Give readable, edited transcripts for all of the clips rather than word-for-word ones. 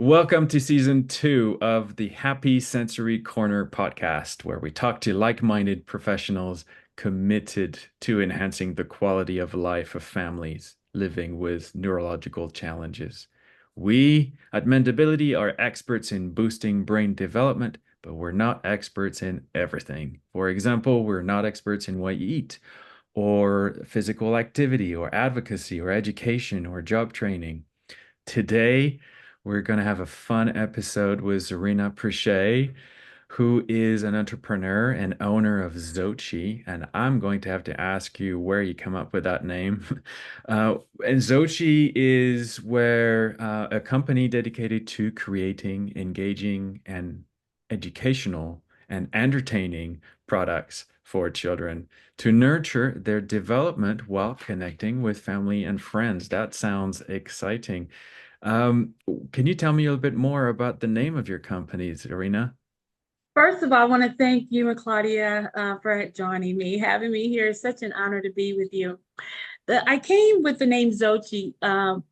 Welcome to season 2 of the Happy Sensory Corner podcast, where we talk to like-minded professionals committed to enhancing the quality of life of families living with neurological challenges. We at Mendability are experts in boosting brain development, but we're not experts in everything. For example, we're not experts in what you eat, or physical activity, or advocacy, or education, or job training. Today, we're going to have a fun episode with Zorina Pritchett, who is an entrepreneur and owner of Zochi. And I'm going to have to ask you where you come up with that name. And Zochi is where a company dedicated to creating engaging and educational and entertaining products for children to nurture their development while connecting with family and friends. That sounds exciting. Um, can you tell me a little bit more about the name of your company, Zarina? First of all, I want to thank you and Claudia for joining me, having me here. It's such an honor to be with you. I came with the name Zochi.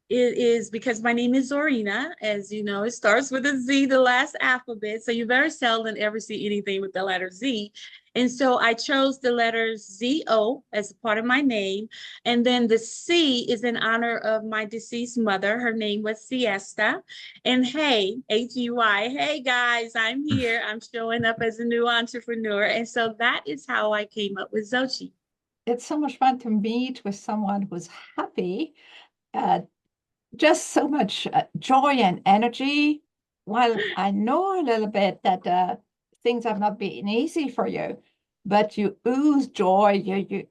It is because my name is Zorina. As you know, it starts with a Z, the last alphabet. So you very seldom ever see anything with the letter Z. And so I chose the letters Z-O as part of my name. And then the C is in honor of my deceased mother. Her name was Siesta. And hey, H-E-Y, hey guys, I'm here. I'm showing up as a new entrepreneur. And so that is how I came up with Zochi. It's so much fun to meet with someone who's happy, uh, just so much joy and energy. While I know a little bit that things have not been easy for you, but you ooze joy, you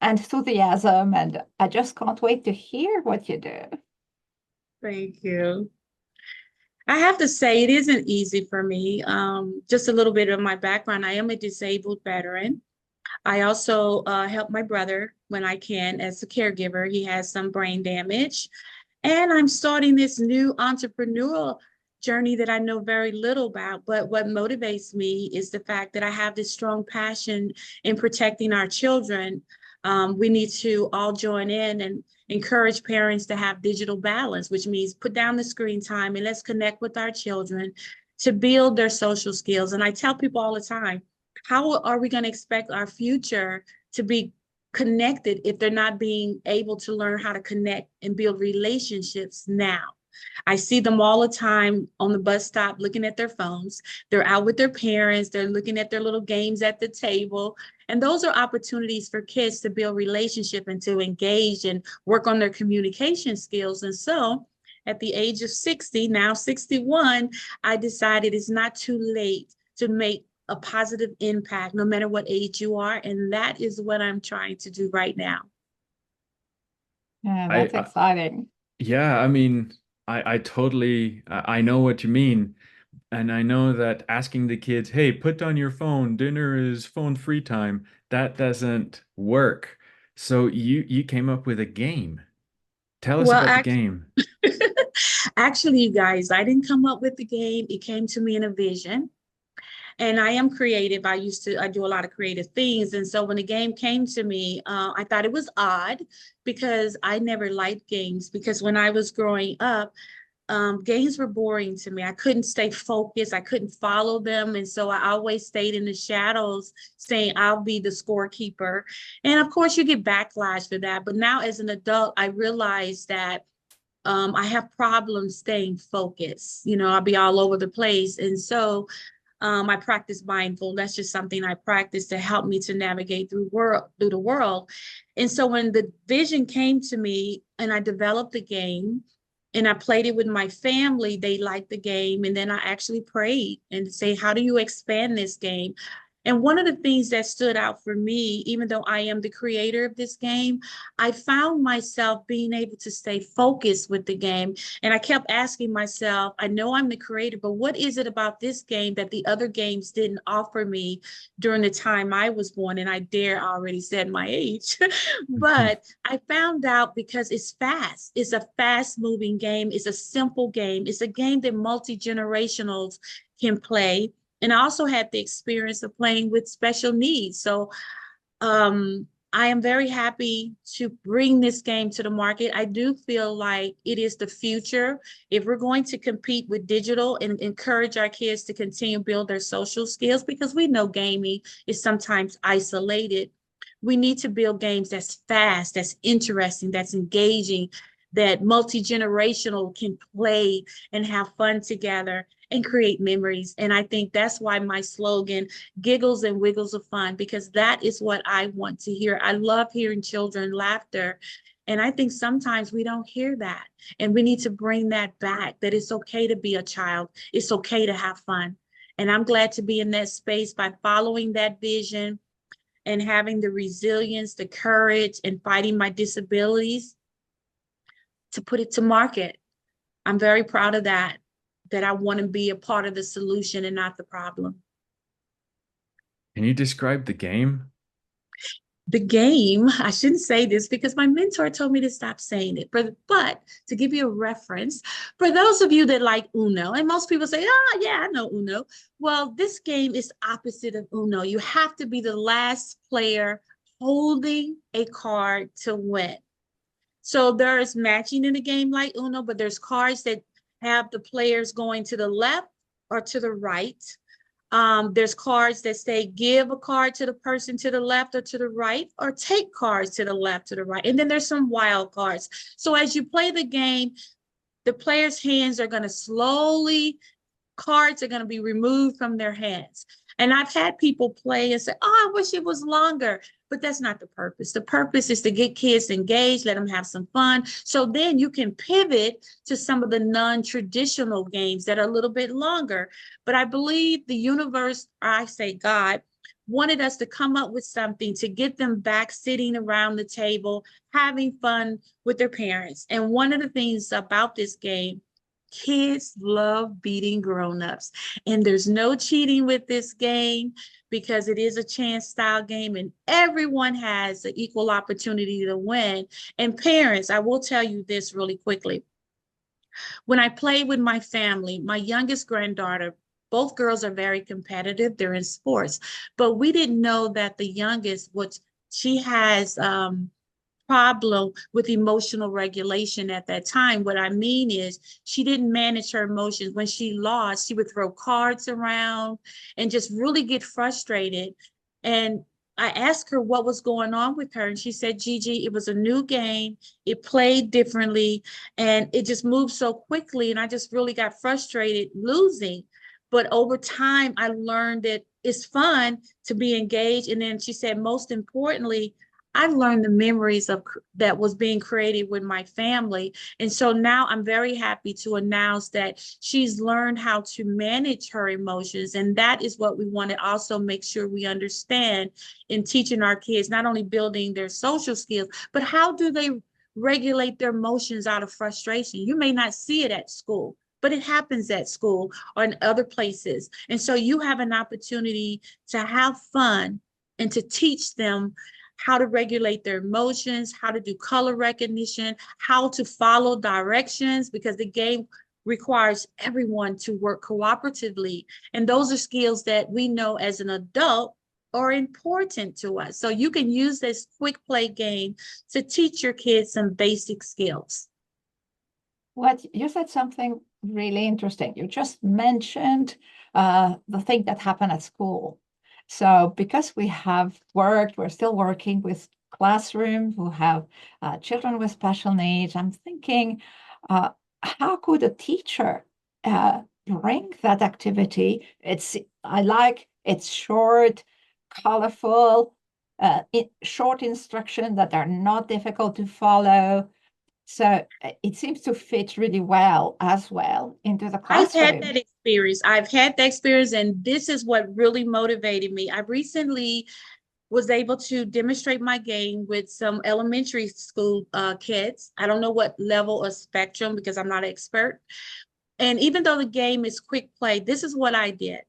enthusiasm, and I just can't wait to hear what you do. Thank you. I have to say, it isn't easy for me. Just a little bit of my background. I am a disabled veteran. I also help my brother when I can as a caregiver. He has some brain damage. And I'm starting this new entrepreneurial journey that I know very little about. But what motivates me is the fact that I have this strong passion in protecting our children. We need to all join in and encourage parents to have digital balance, which means put down the screen time and let's connect with our children to build their social skills. And I tell people all the time, how are we going to expect our future to be connected if they're not being able to learn how to connect and build relationships now? I see them all the time on the bus stop looking at their phones. They're out with their parents. They're looking at their little games at the table. And those are opportunities for kids to build relationship and to engage and work on their communication skills. And so at the age of 60, now 61, I decided it's not too late to make a positive impact, no matter what age you are. And that is what I'm trying to do right now. Yeah, I, that's I exciting. yeah, I mean, I totally I know what you mean. And I know that asking the kids, hey, put down your phone, dinner is phone free time, that doesn't work. So you came up with a game. Tell us Well, about the game. actually, you guys, I didn't come up with the game. It came to me in a vision. And I am creative. I do a lot of creative things. And so when the game came to me, I thought it was odd because I never liked games because when I was growing up, games were boring to me. I couldn't stay focused. I couldn't follow them. And so I always stayed in the shadows saying, I'll be the scorekeeper. And of course, you get backlash for that. But now as an adult, I realized that I have problems staying focused. I'll be all over the place. And so I practice mindful. That's just something I practice to help me to navigate through the world. And so when the vision came to me and I developed the game and I played it with my family, they liked the game. And then I actually prayed and say, how do you expand this game? And one of the things that stood out for me, even though I am the creator of this game, I found myself being able to stay focused with the game. And I kept asking myself, I know I'm the creator, but what is it about this game that the other games didn't offer me during the time I was born? And I dare already said my age. But I found out because it's fast. It's a fast moving game. It's a simple game. It's a game that multi-generationals can play. And I also had the experience of playing with special needs. So I am very happy to bring this game to the market. I do feel like it is the future. If we're going to compete with digital and encourage our kids to continue to build their social skills, because we know gaming is sometimes isolated, we need to build games that's fast, that's interesting, that's engaging, that multi-generational can play and have fun together and create memories. And I think that's why my slogan, giggles and wiggles of fun, because that is what I want to hear. I love hearing children laughter. And I think sometimes we don't hear that. And we need to bring that back, that it's okay to be a child. It's okay to have fun. And I'm glad to be in that space by following that vision and having the resilience, the courage, and fighting my disabilities to put it to market. I'm very proud of that I want to be a part of the solution and not the problem. Can you describe the game? The game, I shouldn't say this because my mentor told me to stop saying it, but to give you a reference, for those of you that like Uno, and most people say, oh yeah, I know Uno. Well, this game is opposite of Uno. You have to be the last player holding a card to win. So there's matching in a game like Uno, but there's cards that have the players going to the left or to the right. There's cards that say give a card to the person to the left or to the right, or take cards to the left, to the right. And then there's some wild cards. So as you play the game, the players' hands are going to slowly, cards are going to be removed from their hands. And I've had people play and say, oh, I wish it was longer. But that's not the purpose. The purpose is to get kids engaged, let them have some fun. So then you can pivot to some of the non-traditional games that are a little bit longer. But I believe the universe, or I say God, wanted us to come up with something to get them back sitting around the table, having fun with their parents. And one of the things about this game, kids love beating grown-ups, and there's no cheating with this game because it is a chance style game and everyone has an equal opportunity to win. And parents, I will tell you this really quickly. When I play with my family, my youngest granddaughter, both girls are very competitive, they're in sports, but we didn't know that the youngest, what she has problem with emotional regulation at that time. What I mean is she didn't manage her emotions. When she lost, she would throw cards around and just really get frustrated. And I asked her what was going on with her. And she said, Gigi, it was a new game. It played differently and it just moved so quickly. And I just really got frustrated losing. But over time, I learned that it's fun to be engaged. And then she said, most importantly, I've learned the memories of that was being created with my family. And so now I'm very happy to announce that she's learned how to manage her emotions. And that is what we want to also make sure we understand in teaching our kids, not only building their social skills, but how do they regulate their emotions out of frustration? You may not see it at school, but it happens at school or in other places. And so you have an opportunity to have fun and to teach them how to regulate their emotions, how to do color recognition, how to follow directions, because the game requires everyone to work cooperatively. And those are skills that we know as an adult are important to us. So you can use this quick play game to teach your kids some basic skills. What you said something really interesting. You just mentioned the thing that happened at school. So because we have worked, we're still working with classrooms who have children with special needs. I'm thinking, how could a teacher bring that activity? It's short, colorful, short instruction that are not difficult to follow. So it seems to fit really well as well into the classroom. I've had that experience, and this is what really motivated me. I recently was able to demonstrate my game with some elementary school kids. I don't know what level of spectrum because I'm not an expert. And even though the game is quick play, this is what I did.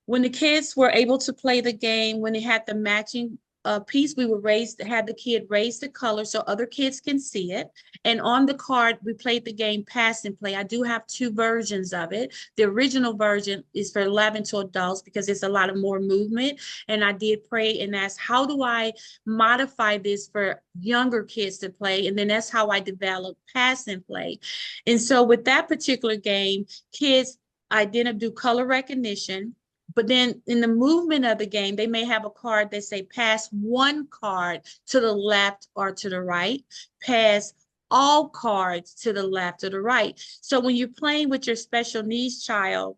When the kids were able to play the game, when they had the matching piece, we would had the kid raise the color so other kids can see it. And on the card, we played the game Pass and Play. I do have two versions of it. The original version is for 11 to adults because it's a lot of more movement. And I did pray and ask, how do I modify this for younger kids to play? And then that's how I developed Pass and Play. And so with that particular game, kids, I didn't do color recognition. But then in the movement of the game, they may have a card that say pass one card to the left or to the right, pass all cards to the left or the right. So when you're playing with your special needs child,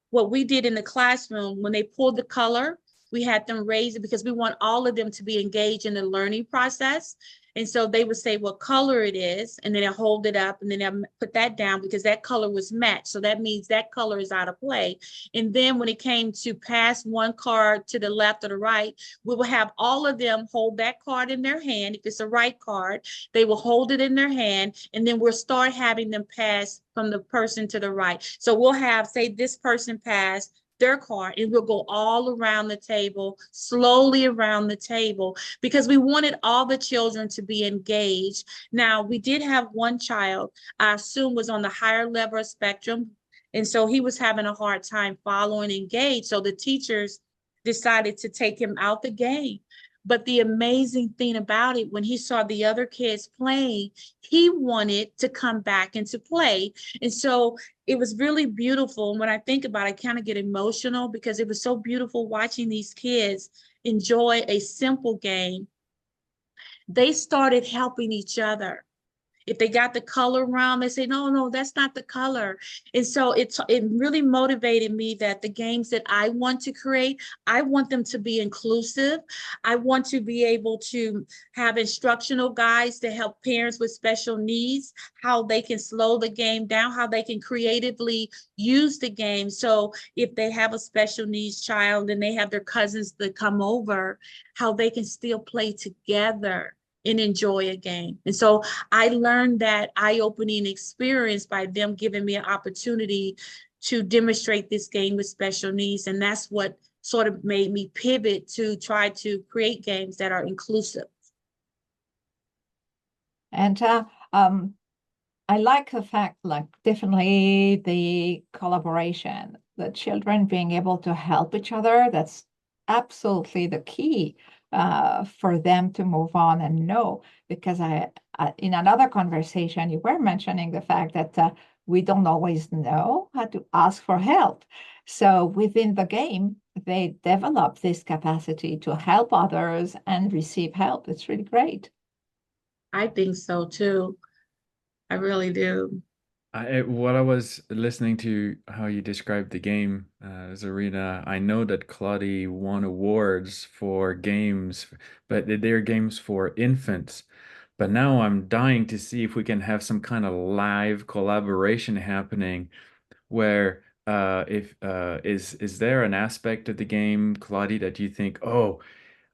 what we did in the classroom, when they pulled the color, we had them raise it because we want all of them to be engaged in the learning process. And so they would say what color it is, and then I hold it up, and then I put that down because that color was matched. So that means that color is out of play. And then when it came to pass one card to the left or the right, we will have all of them hold that card in their hand. If it's a right card, they will hold it in their hand, and then we'll start having them pass from the person to the right. So we'll have, say, this person pass their card, and we'll go all around the table, slowly around the table, because we wanted all the children to be engaged. Now, we did have one child, I assume was on the higher level of spectrum, and so he was having a hard time following engaged. So the teachers decided to take him out the game. But the amazing thing about it, when he saw the other kids playing, he wanted to come back and to play. And so it was really beautiful. And when I think about it, I kind of get emotional because it was so beautiful watching these kids enjoy a simple game. They started helping each other. If they got the color wrong, they say, no, that's not the color. And so it really motivated me that the games that I want to create, I want them to be inclusive. I want to be able to have instructional guides to help parents with special needs, how they can slow the game down, how they can creatively use the game. So if they have a special needs child and they have their cousins that come over, how they can still play together and enjoy a game. And so I learned that eye-opening experience by them giving me an opportunity to demonstrate this game with special needs. And that's what sort of made me pivot to try to create games that are inclusive. And I like the fact, like, definitely the collaboration, the children being able to help each other. That's absolutely the key for them to move on and know. Because in another conversation, you were mentioning the fact that we don't always know how to ask for help. So within the game, they develop this capacity to help others and receive help. It's really great. I think so too. I really do. What I was listening to how you described the game, Zorina, I know that Claudie won awards for games, but they're games for infants. But now I'm dying to see if we can have some kind of live collaboration happening where if is there an aspect of the game, Claudie, that you think, oh,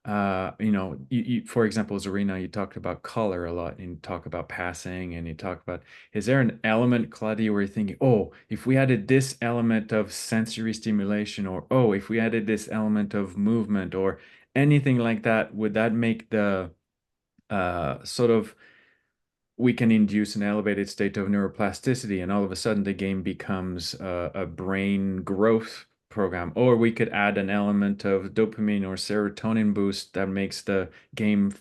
for example, Zorina, you talked about color a lot, and you talk about passing, and you talk about, is there an element, Claudia, where you're thinking, oh, if we added this element of sensory stimulation, or oh, if we added this element of movement, or anything like that, would that make the sort of we can induce an elevated state of neuroplasticity, and all of a sudden the game becomes a brain growth program? Or we could add an element of dopamine or serotonin boost that makes the game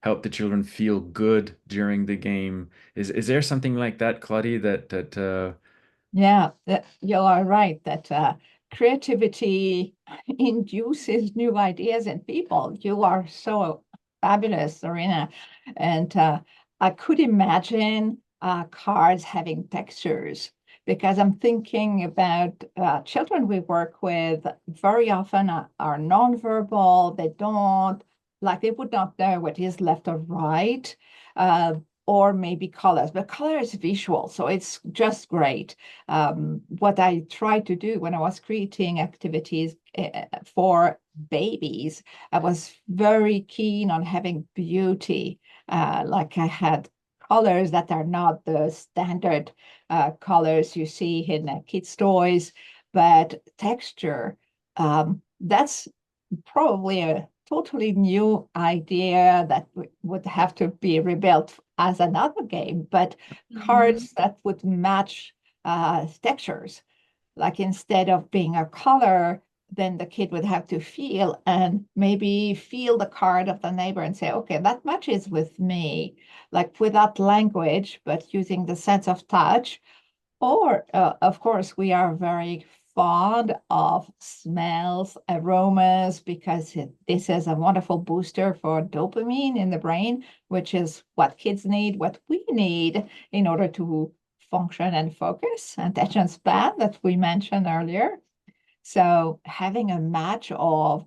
help the children feel good during the game. Is there something like that, Claudie, that Yeah, you are right that creativity induces new ideas in people. You are so fabulous, Serena. And I could imagine cards having textures because I'm thinking about children we work with very often are nonverbal. They don't, like, they would not know what is left or right. Or maybe colors, but color is visual, so it's just great. What I tried to do when I was creating activities for babies, I was very keen on having beauty. Like I had colors that are not the standard colors you see in kids' toys, but texture. That's probably totally new idea that would have to be rebuilt as another game, but cards that would match textures. Like instead of being a color, then the kid would have to feel and maybe feel the card of the neighbor and say, okay, that matches with me, like without language, but using the sense of touch. Or, of course, we are very fond of smells, aromas, because this is a wonderful booster for dopamine in the brain, which is what kids need, what we need in order to function and focus, attention span that we mentioned earlier. So having a match of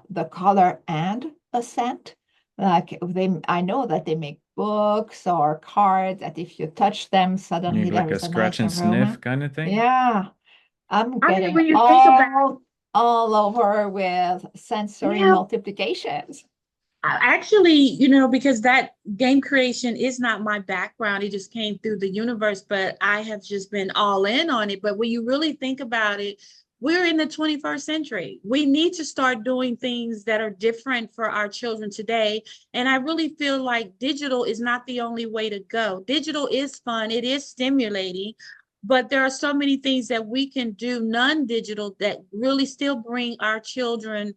the color and a scent, like I know that they make books or cards that if you touch them, You suddenly need there like a is a nice scratch and sniff aroma. kind of thing. Yeah, I'm I mean, getting when you think about, all over with sensory yeah, multiplications. actually, because that game creation is not my background. It just came through the universe, but I have just been all in on it. But when you really think about it, we're in the 21st century. We need to start doing things that are different for our children today. And I really feel like digital is not the only way to go. Digital is fun, it is stimulating, but there are so many things that we can do non-digital that really still bring our children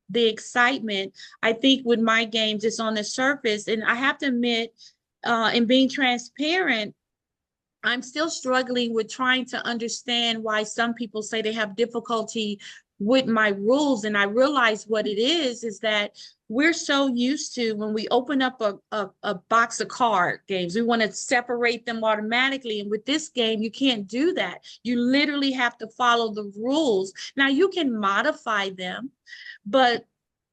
the excitement. I think with my games, it's on the surface. And I have to admit, in being transparent, I'm still struggling with trying to understand why some people say they have difficulty with my rules. And I realize what it is that we're so used to when we open up a box of card games, we want to separate them automatically. And with this game, you can't do that. You literally have to follow the rules. Now, you can modify them, but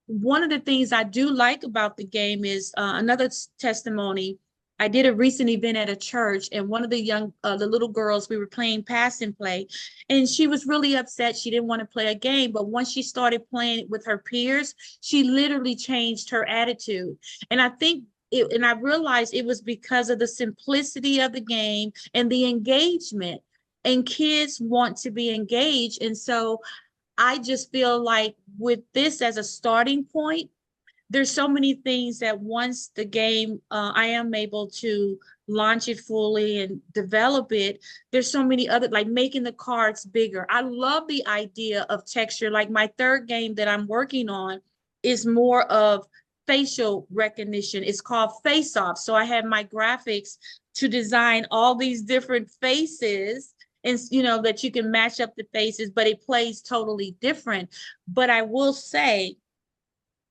one of the things I do like about the game is another testimony. I did a recent event at a church, and one of the little girls, we were playing pass and play, and she was really upset. She didn't want to play a game, but once she started playing with her peers, she literally changed her attitude. And I realized it was because of the simplicity of the game and the engagement. And kids want to be engaged, and so I just feel like with this as a starting point, there's so many things that once the game, I am able to launch it fully and develop it. There's so many other, like making the cards bigger. I love the idea of texture. Like my third game that I'm working on is more of facial recognition. It's called Face Off. So I have my graphics to design all these different faces, and that you can match up the faces, but it plays totally different. But I will say,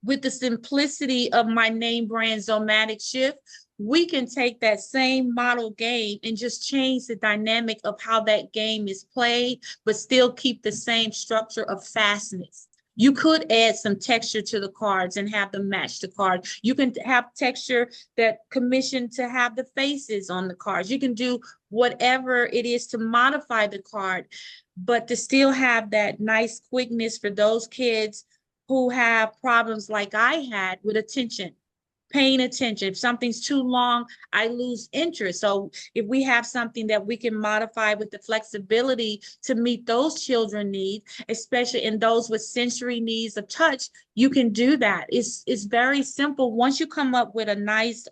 with the simplicity of my name brand Zomatic Shift, we can take that same model game and just change the dynamic of how that game is played, but still keep the same structure of fastness. You could add some texture to the cards and have them match the card. You can have texture that commissioned to have the faces on the cards. You can do whatever it is to modify the card, but to still have that nice quickness for those kids who have problems like I had with attention, paying attention. If something's too long, I lose interest. So if we have something that we can modify with the flexibility to meet those children needs, especially in those with sensory needs of touch, you can do that. It's very simple. Once you come up with a nice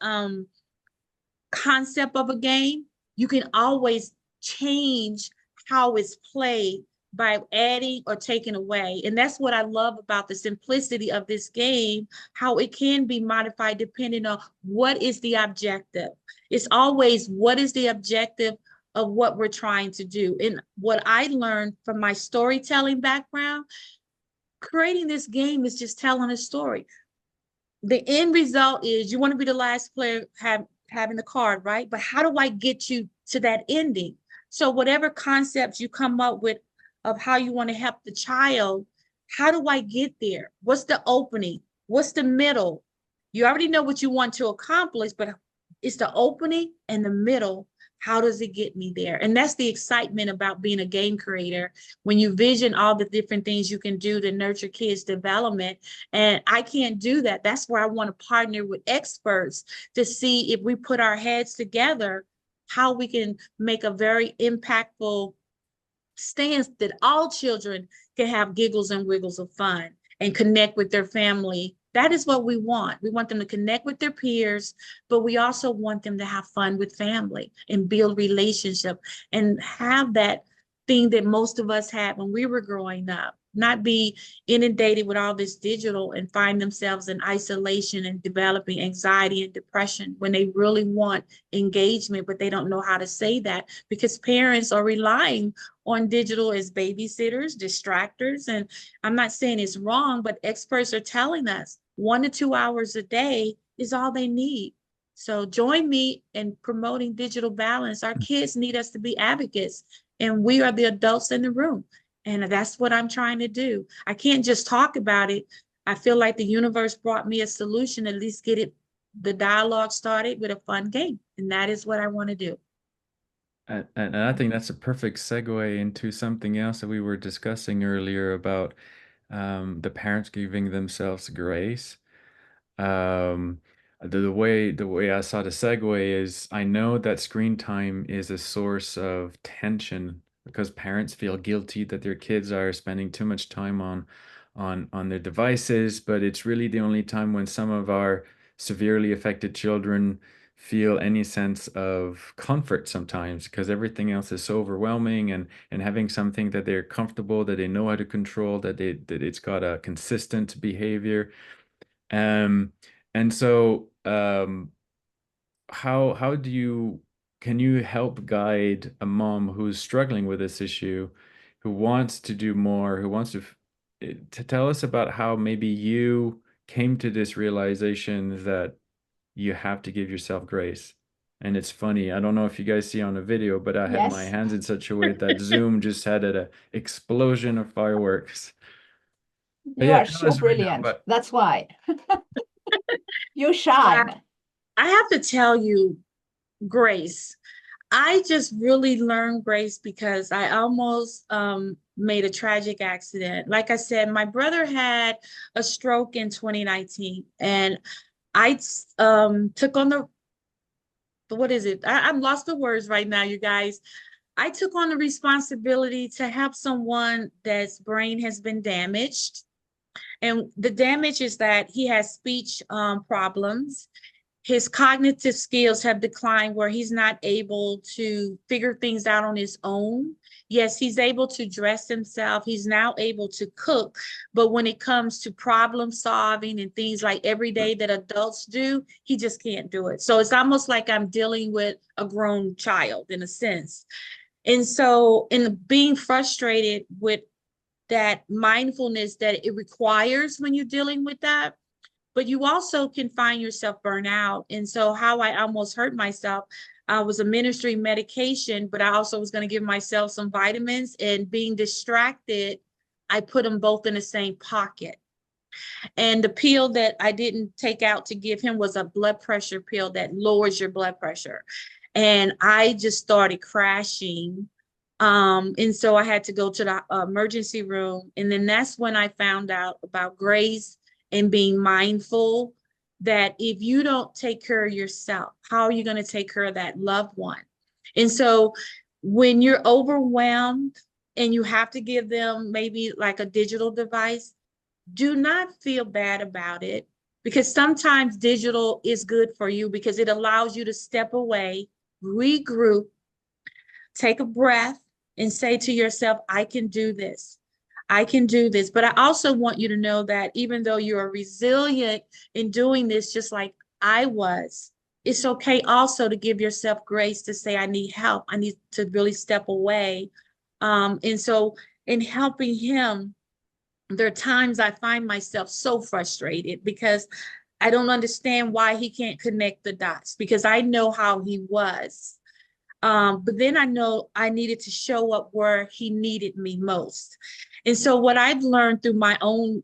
concept of a game, you can always change how it's played by adding or taking away. And that's what I love about the simplicity of this game, how it can be modified depending on what is the objective. It's always what is the objective of what we're trying to do. And what I learned from my storytelling background, creating this game is just telling a story. The end result is you want to be the last player having the card, right? But how do I get you to that ending? So whatever concepts you come up with of how you want to help the child, how do I get there? What's the opening? What's the middle? You already know what you want to accomplish, but it's the opening and the middle. How does it get me there? And that's the excitement about being a game creator, when you vision all the different things you can do to nurture kids' development. And I can't do that. That's where I want to partner with experts to see if we put our heads together, how we can make a very impactful stance that all children can have giggles and wiggles of fun and connect with their family That is what we want. We want them to connect with their peers, but we also want them to have fun with family and build relationship and have that thing that most of us had when we were growing up, not be inundated with all this digital and find themselves in isolation and developing anxiety and depression when they really want engagement, but they don't know how to say that because parents are relying on digital as babysitters, distractors. And I'm not saying it's wrong, but experts are telling us 1 to 2 hours a day is all they need. So join me in promoting digital balance. Our kids need us to be advocates, and we are the adults in the room. And that's what I'm trying to do. I can't just talk about it. I feel like the universe brought me a solution, at least get the dialogue started with a fun game. And that is what I want to do. And I think that's a perfect segue into something else that we were discussing earlier about the parents giving themselves grace. Um, the way I saw the segue is I know that screen time is a source of tension because parents feel guilty that their kids are spending too much time on their devices, but it's really the only time when some of our severely affected children feel any sense of comfort sometimes because everything else is so overwhelming and having something that they're comfortable, that they know how to control, that it's got a consistent behavior. um, and so, how do you can you help guide a mom who's struggling with this issue, who wants to do more, who wants to tell us about how maybe you came to this realization that you have to give yourself grace. And it's funny, I don't know if you guys see on the video, but I had my Yes. hands in such a way that Zoom just had an explosion of fireworks. But You yeah, are tell so us right now brilliant. about. That's why you Wow. shine. I have to tell you, Grace, I just really learned grace because I almost made a tragic accident. Like I said, my brother had a stroke in 2019, and I took on what is it? I'm lost for words right now, you guys. I took on the responsibility to help someone that's brain has been damaged. And the damage is that he has speech problems. His cognitive skills have declined where he's not able to figure things out on his own. Yes, he's able to dress himself. He's now able to cook. But when it comes to problem solving and things like every day that adults do, he just can't do it. So it's almost like I'm dealing with a grown child in a sense. And so in being frustrated with that mindfulness that it requires when you're dealing with that, but you also can find yourself burnt out. And so how I almost hurt myself, I was administering medication, but I also was going to give myself some vitamins, and being distracted, I put them both in the same pocket. And the pill that I didn't take out to give him was a blood pressure pill that lowers your blood pressure. And I just started crashing. And so I had to go to the emergency room. And then that's when I found out about grace and being mindful that if you don't take care of yourself, how are you going to take care of that loved one? And so when you're overwhelmed and you have to give them maybe like a digital device, do not feel bad about it, because sometimes digital is good for you because it allows you to step away, regroup, take a breath, and say to yourself, I can do this. I can do this. But I also want you to know that even though you are resilient in doing this, just like I was, it's okay also to give yourself grace to say, I need help. I need to really step away. And so in helping him, there are times I find myself so frustrated because I don't understand why he can't connect the dots, because I know how he was. But then I know I needed to show up where he needed me most. And so what I've learned through my own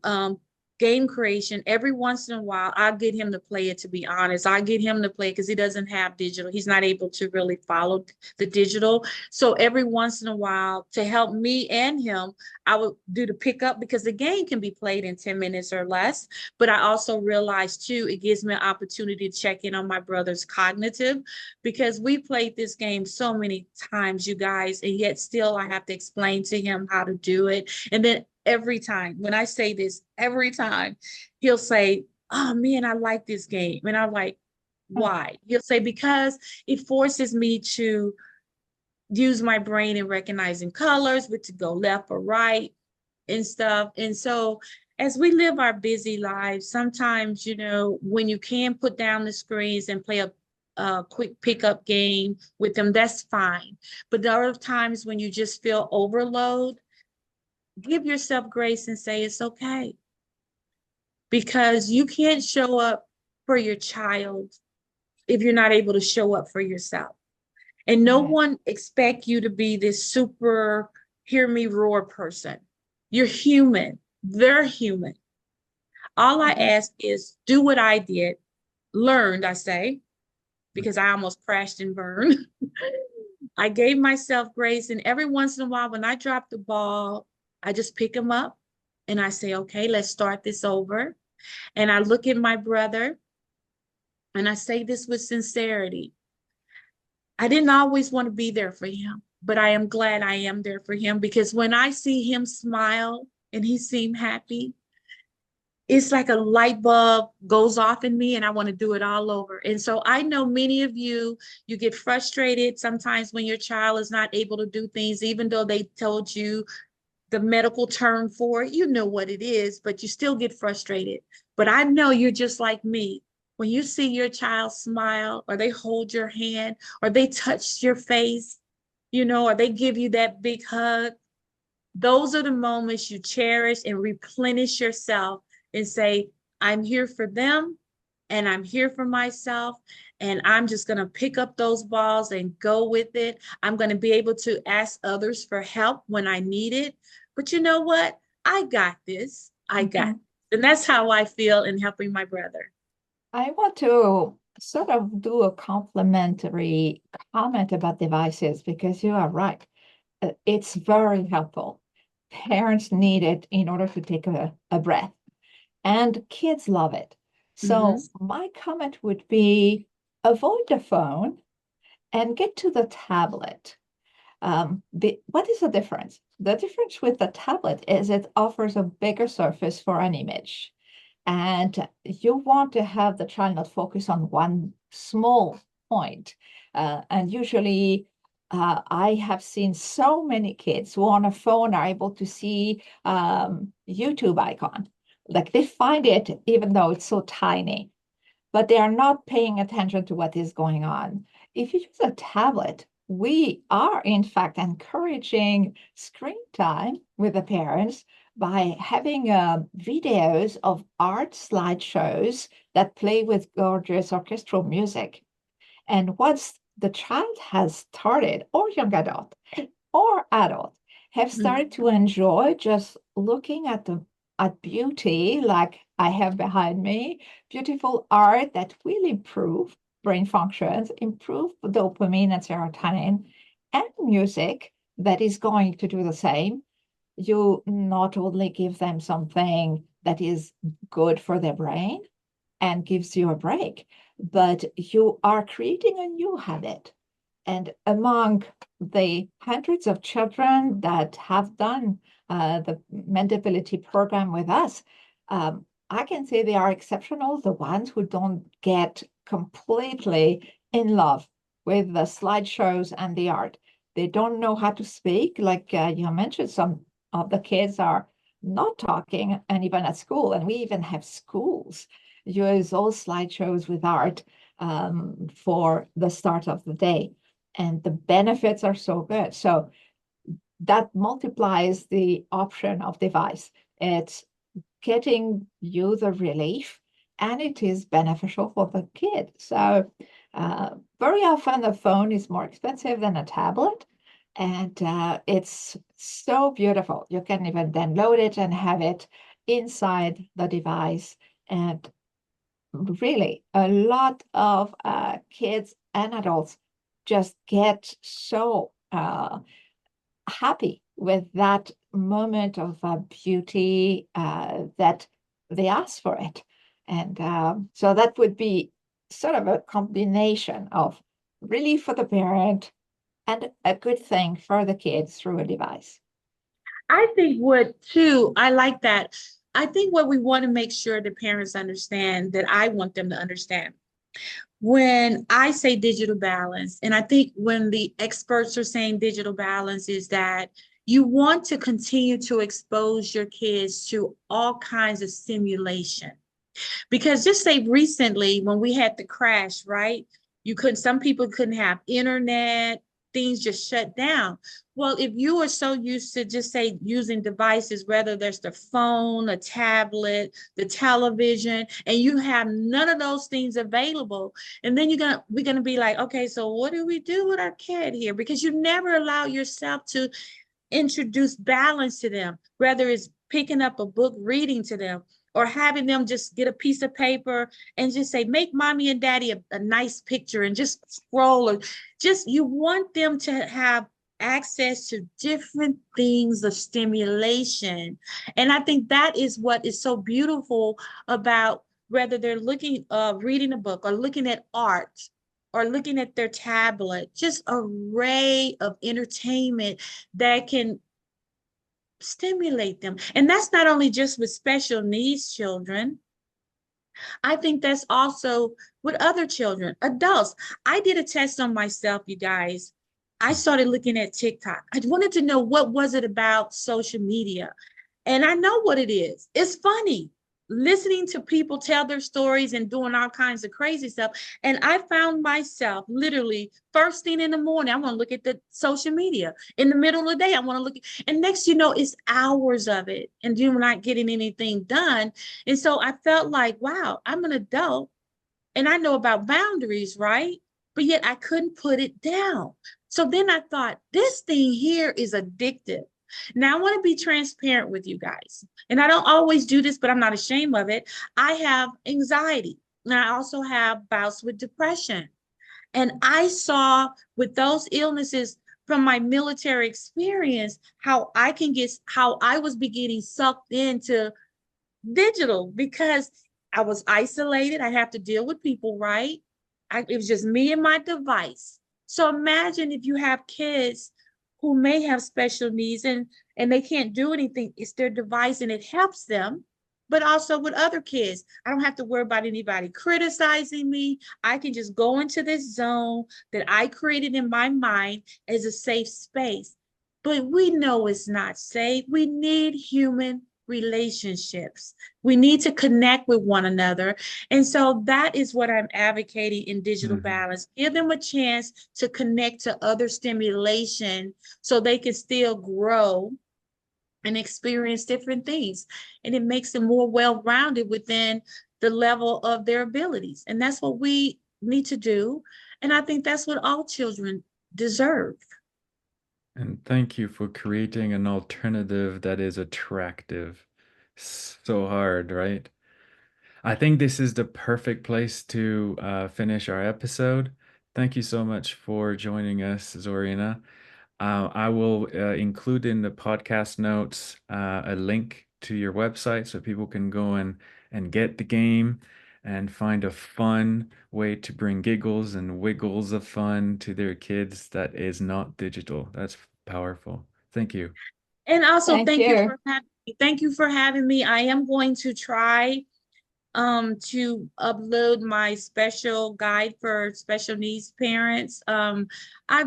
game creation, every once in a while, I'll get him to play it, to be honest. I get him to play it because he doesn't have digital. He's not able to really follow the digital. So every once in a while, to help me and him, I would do the pickup, because the game can be played in 10 minutes or less. But I also realize too, it gives me an opportunity to check in on my brother's cognitive, because we played this game so many times, you guys, and yet still I have to explain to him how to do it. And then every time, when I say this, every time he'll say, oh man, I like this game. And I'm like, why? He'll say, because it forces me to use my brain in recognizing colors, but to go left or right and stuff. And so as we live our busy lives, sometimes, you know, when you can put down the screens and play a quick pickup game with them, that's fine. But there are times when you just feel overload, give yourself grace and say it's okay. Because you can't show up for your child if you're not able to show up for yourself. And no Right. one expect you to be this super hear me roar person. You're human. They're human. All I ask is do what I did, learned, I say, because I almost crashed and burned. I gave myself grace. And every once in a while, when I drop the ball, I just pick them up and I say, okay, let's start this over. And I look at my brother and I say this with sincerity. I didn't always want to be there for him, but I am glad I am there for him, because when I see him smile and he seemed happy, it's like a light bulb goes off in me and I want to do it all over. And so I know many of you, you get frustrated sometimes when your child is not able to do things, even though they told you the medical term for it, you know what it is, but you still get frustrated. But I know you're just like me. When you see your child smile, or they hold your hand, or they touch your face, you know, or they give you that big hug, those are the moments you cherish and replenish yourself and say, I'm here for them and I'm here for myself. And I'm just going to pick up those balls and go with it. I'm going to be able to ask others for help when I need it. But you know what? I got this. I got it. And that's how I feel in helping my brother. I want to sort of do a complimentary comment about devices because you are right. It's very helpful. Parents need it in order to take a breath, and kids love it. So, Mhm. my comment would be avoid the phone and get to the tablet. What is the difference? The difference with the tablet is it offers a bigger surface for an image. And you want to have the child not focus on one small point. And usually, I have seen so many kids who on a phone are able to see YouTube icon. Like they find it even though it's so tiny, but they are not paying attention to what is going on. If you use a tablet, we are in fact encouraging screen time with the parents by having videos of art slideshows that play with gorgeous orchestral music. And once the child has started, or young adult, or adult, have Mhm. started to enjoy just looking at the at beauty, like I have behind me, beautiful art that will improve brain functions, improve dopamine and serotonin, and music that is going to do the same. You not only give them something that is good for their brain and gives you a break, but you are creating a new habit. And among the hundreds of children that have done the Mendability program with us, I can say they are exceptional. The ones who don't get completely in love with the slideshows and the art. They don't know how to speak. Like you mentioned, some of the kids are not talking, and even at school, and we even have schools use all slideshows with art for the start of the day. And the benefits are so good. So that multiplies the option of device. It's getting you the relief, and it is beneficial for the kid. So very often the phone is more expensive than a tablet, and it's so beautiful. You can even download it and have it inside the device. And really, a lot of kids and adults just get so happy with that moment of beauty that they ask for it. And so that would be sort of a combination of relief for the parent and a good thing for the kids through a device. I think what too, I like that. I think what we want to make sure the parents understand, that I want them to understand, when I say digital balance, and I think when the experts are saying digital balance, is that you want to continue to expose your kids to all kinds of stimulation. Because just say recently when we had the crash, right? Some people couldn't have internet, things just shut down. Well, if you are so used to just say using devices, whether there's the phone, a tablet, the television, and you have none of those things available, and then we're gonna be like, okay, so what do we do with our kid here? Because you never allow yourself to introduce balance to them, whether it's picking up a book, reading to them, or having them just get a piece of paper and just say, make mommy and daddy a nice picture, and just scroll, or just, you want them to have access to different things of stimulation. And I think that is what is so beautiful about, whether they're reading a book, or looking at art, or looking at their tablet, just array of entertainment that can stimulate them. And that's not only just with special needs children. I think that's also with other children, adults. I did a test on myself, you guys. I started looking at TikTok. I wanted to know, what was it about social media? And I know what it is. It's funny, listening to people tell their stories and doing all kinds of crazy stuff. And I found myself literally first thing in the morning, I want to look at the social media. In the middle of the day, I want to look at, and next, it's hours of it, and you're not getting anything done. And so I felt like, wow, I'm an adult and I know about boundaries, right? But yet I couldn't put it down. So then I thought, this thing here is addictive. Now, I want to be transparent with you guys. And I don't always do this, but I'm not ashamed of it. I have anxiety, and I also have bouts with depression. And I saw with those illnesses from my military experience, how I was beginning sucked into digital, because I was isolated. I have to deal with people, right? It was just me and my device. So imagine if you have kids who may have special needs, and they can't do anything. It's their device and it helps them. But also with other kids, I don't have to worry about anybody criticizing me. I can just go into this zone that I created in my mind as a safe space. But we know it's not safe. We need human relationships. We need to connect with one another. And so that is what I'm advocating in digital balance. Give them a chance to connect to other stimulation so they can still grow and experience different things. And it makes them more well-rounded within the level of their abilities. And that's what we need to do. And I think that's what all children deserve. And thank you for creating an alternative that is attractive. So hard, right? I think this is the perfect place to finish our episode. Thank you so much for joining us, Zorina. I will include in the podcast notes a link to your website so people can go and get the game and find a fun way to bring giggles and wiggles of fun to their kids that is not digital. That's powerful. Thank you. And also, Thank you. thank you for having me. I am going to try to upload my special guide for special needs parents. I'll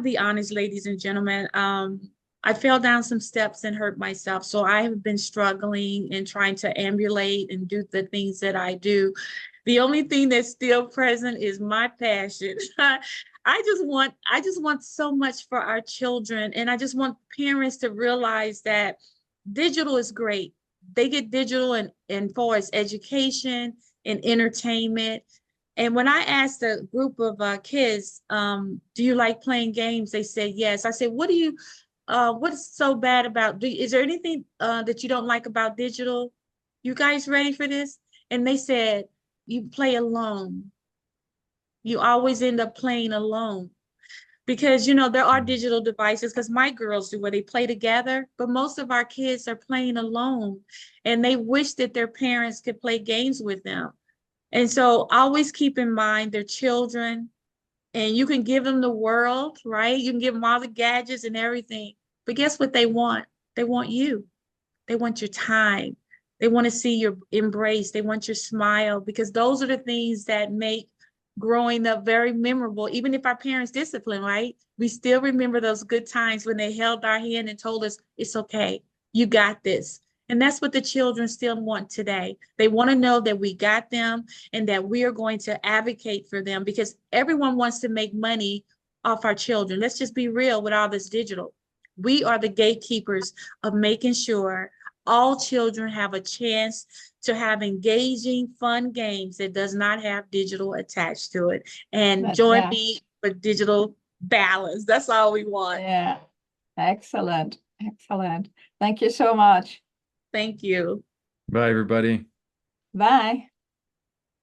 be honest, ladies and gentlemen, I fell down some steps and hurt myself. So I have been struggling and trying to ambulate and do the things that I do. The only thing that's still present is my passion. I just want so much for our children. And I just want parents to realize that digital is great. They get digital and for its education and entertainment. And when I asked a group of kids, do you like playing games? They said yes. I said, what's so bad about, is there anything that you don't like about digital? You guys ready for this? And they said, you play alone. You always end up playing alone. Because, there are digital devices, because my girls do, where they play together, but most of our kids are playing alone, and they wish that their parents could play games with them. And so always keep in mind they're children, and you can give them the world, right? You can give them all the gadgets and everything, but guess what they want? They want you. They want your time. They want to see your embrace. They want your smile, because those are the things that make growing up very memorable. Even if our parents discipline, right? We still remember those good times when they held our hand and told us, it's okay, you got this. And that's what the children still want today. They want to know that we got them and that we are going to advocate for them, because everyone wants to make money off our children. Let's just be real with all this digital. We are the gatekeepers of making sure all children have a chance to have engaging, fun games that does not have digital attached to it. And join me for digital balance. That's all we want. Yeah. Excellent. Excellent. Thank you so much. Thank you. Bye, everybody. Bye.